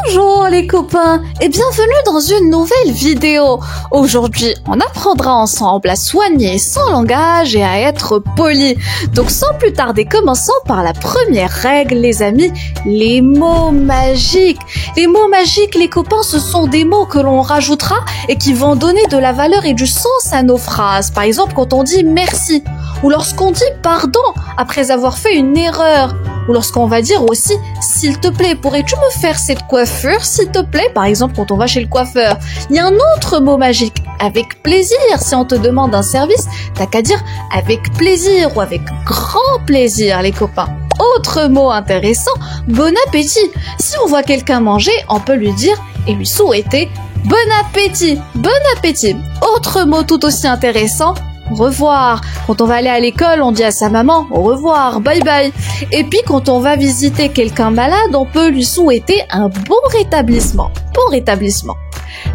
Bonjour les copains et bienvenue dans une nouvelle vidéo. Aujourd'hui, on apprendra ensemble à soigner son langage et à être poli. Donc sans plus tarder, commençons par la première règle les amis, les mots magiques. Les mots magiques les copains, ce sont des mots que l'on rajoutera et qui vont donner de la valeur et du sens à nos phrases. Par exemple, quand on dit merci ou lorsqu'on dit pardon après avoir fait une erreur. Ou lorsqu'on va dire aussi « s'il te plaît, pourrais-tu me faire cette coiffure, s'il te plaît ?» Par exemple, quand on va chez le coiffeur. Il y a un autre mot magique, « avec plaisir ». Si on te demande un service, t'as qu'à dire « avec plaisir » ou « avec grand plaisir » les copains. Autre mot intéressant, « bon appétit ». Si on voit quelqu'un manger, on peut lui dire et lui souhaiter « bon appétit ». Bon appétit. Autre mot tout aussi intéressant, au revoir. Quand on va aller à l'école, on dit à sa maman au revoir, bye bye. Et puis quand on va visiter quelqu'un malade, on peut lui souhaiter un bon rétablissement. Bon rétablissement.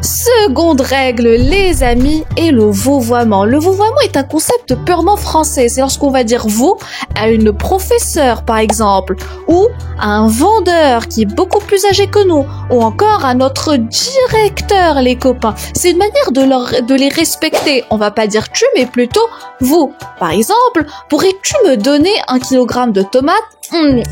Seconde règle, les amis, est le vouvoiement. Le vouvoiement est un concept purement français. C'est lorsqu'on va dire vous à une professeure, par exemple, ou à un vendeur qui est beaucoup plus âgé que nous, ou encore à notre directeur, les copains. C'est une manière de les respecter. On va pas dire tu, mais plutôt vous. Par exemple, pourrais-tu me donner 1 kilogramme de tomates?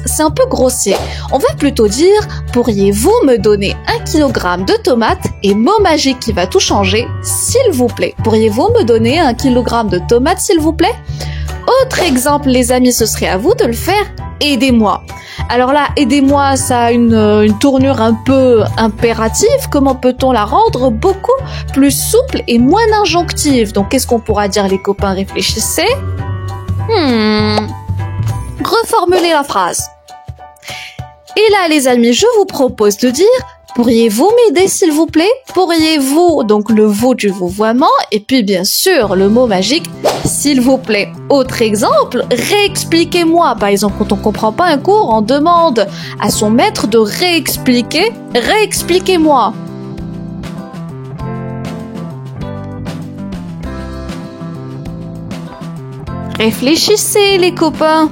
C'est un peu grossier. On va plutôt dire pourriez-vous me donner 1 kilogramme de tomates? Et mot magique qui va tout changer, s'il vous plaît. Pourriez-vous me donner 1 kilogramme de tomates, s'il vous plaît? Autre exemple, les amis, ce serait à vous de le faire. Aidez-moi. Alors là, aidez-moi, ça a une tournure un peu impérative. Comment peut-on la rendre beaucoup plus souple et moins injonctive? Donc, qu'est-ce qu'on pourra dire, les copains? Réfléchissez. Reformulez la phrase. Et là, les amis, je vous propose de dire pourriez-vous m'aider, s'il vous plaît? Pourriez-vous, donc le vous du vouvoiement, et puis bien sûr, le mot magique, s'il vous plaît. Autre exemple, réexpliquez-moi. Par exemple, quand on comprend pas un cours, on demande à son maître de réexpliquer. Réexpliquez-moi. Réfléchissez, les copains.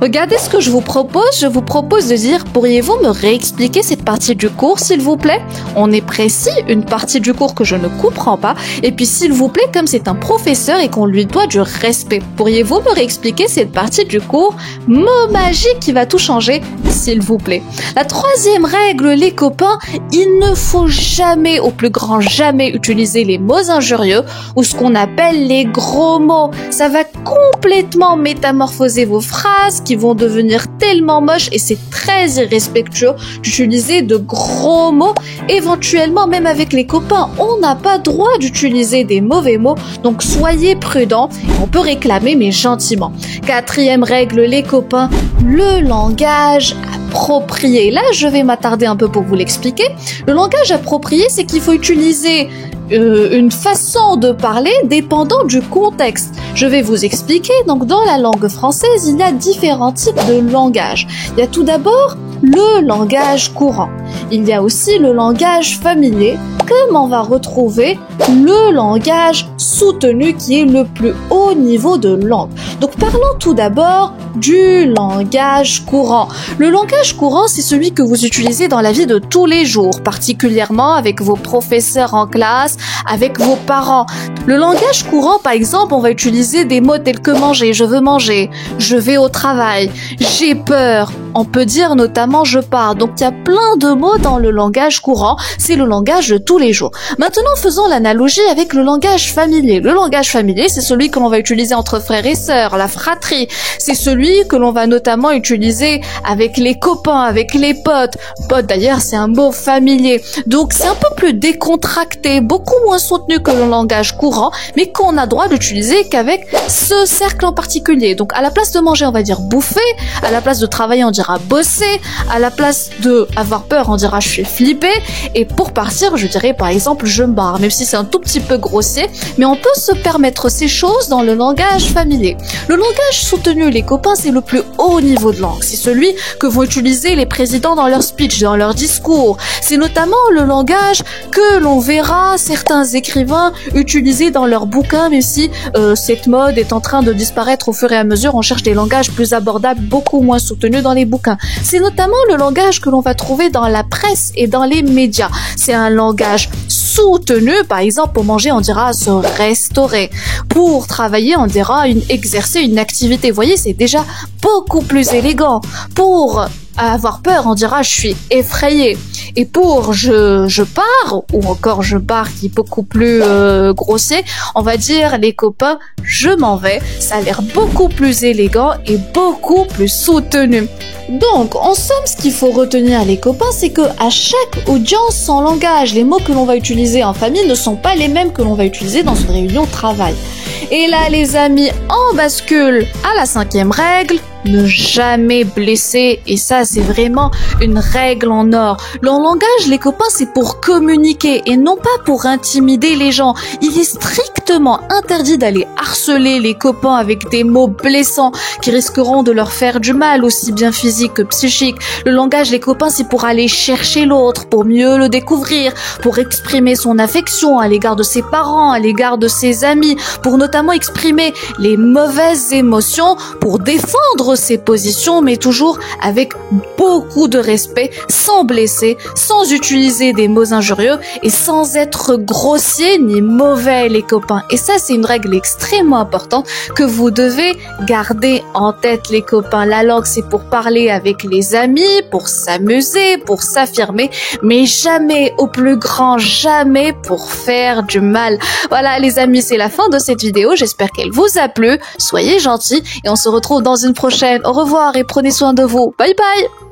Regardez ce que je vous propose. Je vous propose de dire pourriez-vous me réexpliquer cette partie du cours, s'il vous plaît? On est précis, une partie du cours que je ne comprends pas. Et puis, s'il vous plaît, comme c'est un professeur et qu'on lui doit du respect, pourriez-vous me réexpliquer cette partie du cours? Mot magique qui va tout changer, s'il vous plaît. La troisième règle, les copains, il ne faut jamais, au plus grand jamais, utiliser les mots injurieux ou ce qu'on appelle les gros mots. Ça va complètement métamorphoser vos phrases qui vont devenir tellement moches et c'est très irrespectueux d'utiliser de gros mots. Éventuellement, même avec les copains, on n'a pas droit d'utiliser des mauvais mots, donc soyez prudents. On peut réclamer, mais gentiment. Quatrième règle, les copains, le langage approprié. Là, je vais m'attarder un peu pour vous l'expliquer. Le langage approprié, c'est qu'il faut utiliser une façon de parler dépendant du contexte. Je vais vous expliquer. Donc, dans la langue française, il y a différents types de langage. Il y a tout d'abord le langage courant. Il y a aussi le langage familier, comme on va retrouver le langage soutenu qui est le plus haut niveau de langue. Donc parlons tout d'abord du langage courant. Le langage courant, c'est celui que vous utilisez dans la vie de tous les jours, particulièrement avec vos professeurs en classe, avec vos parents. Le langage courant, par exemple, on va utiliser des mots tels que manger, je veux manger, je vais au travail, j'ai peur. On peut dire notamment je pars. Donc il y a plein de mots dans le langage courant. C'est le langage de tous les jours. Maintenant, faisons l'analogie avec le langage familier. Le langage familier, c'est celui que l'on va utiliser entre frères et sœurs, la fratrie. C'est celui que l'on va notamment utiliser avec les copains, avec les potes. Potes, d'ailleurs, c'est un mot familier. Donc c'est un peu plus décontracté, beaucoup moins soutenu que le langage courant, mais qu'on a droit d'utiliser qu'avec ce cercle en particulier. Donc à la place de manger, on va dire bouffer. À la place de travailler, on dira bosser. À la place de avoir peur, on dira je suis flippé. Et pour partir, je dirais dirait par exemple je barre, même si c'est un tout petit peu grossier, mais on peut se permettre ces choses dans le langage familier. Le langage soutenu, les copains, c'est le plus haut niveau de langue. C'est celui que vont utiliser les présidents dans leurs speeches, dans leurs discours. C'est notamment le langage que l'on verra certains écrivains utiliser dans leurs bouquins, même si cette mode est en train de disparaître au fur et à mesure. On cherche des langages plus abordables, beaucoup moins soutenus dans les bouquins. C'est notamment le langage que l'on va trouver dans la presse et dans les médias. C'est un langage soutenu. Par exemple, pour manger, on dira se restaurer. Pour travailler, on dira exercer une activité. Vous voyez, c'est déjà beaucoup plus élégant. Pour avoir peur, on dira je suis effrayé. Et pour je pars, ou encore je pars qui est beaucoup plus grossier, on va dire les copains, je m'en vais. Ça a l'air beaucoup plus élégant et beaucoup plus soutenu. Donc, en somme, ce qu'il faut retenir, les copains, c'est que à chaque audience, son langage, les mots que l'on va utiliser en famille ne sont pas les mêmes que l'on va utiliser dans une réunion de travail. Et là, les amis, on bascule à la 5e règle. Ne jamais blesser, et ça c'est vraiment une règle en or. Le langage, les copains, c'est pour communiquer et non pas pour intimider les gens. Il est strictement interdit d'aller harceler les copains avec des mots blessants qui risqueront de leur faire du mal, aussi bien physique que psychique. Le langage, les copains, c'est pour aller chercher l'autre, pour mieux le découvrir, pour exprimer son affection à l'égard de ses parents, à l'égard de ses amis, pour notamment exprimer les mauvaises émotions, pour défendre ses positions, mais toujours avec beaucoup de respect, sans blesser, sans utiliser des mots injurieux et sans être grossier ni mauvais, les copains. Et ça, c'est une règle extrêmement importante que vous devez garder en tête, les copains. La langue, c'est pour parler avec les amis, pour s'amuser, pour s'affirmer, mais jamais, au plus grand jamais, pour faire du mal. Voilà, les amis, c'est la fin de cette vidéo. J'espère qu'elle vous a plu. Soyez gentils et on se retrouve dans une prochaine. Au revoir et prenez soin de vous. Bye bye!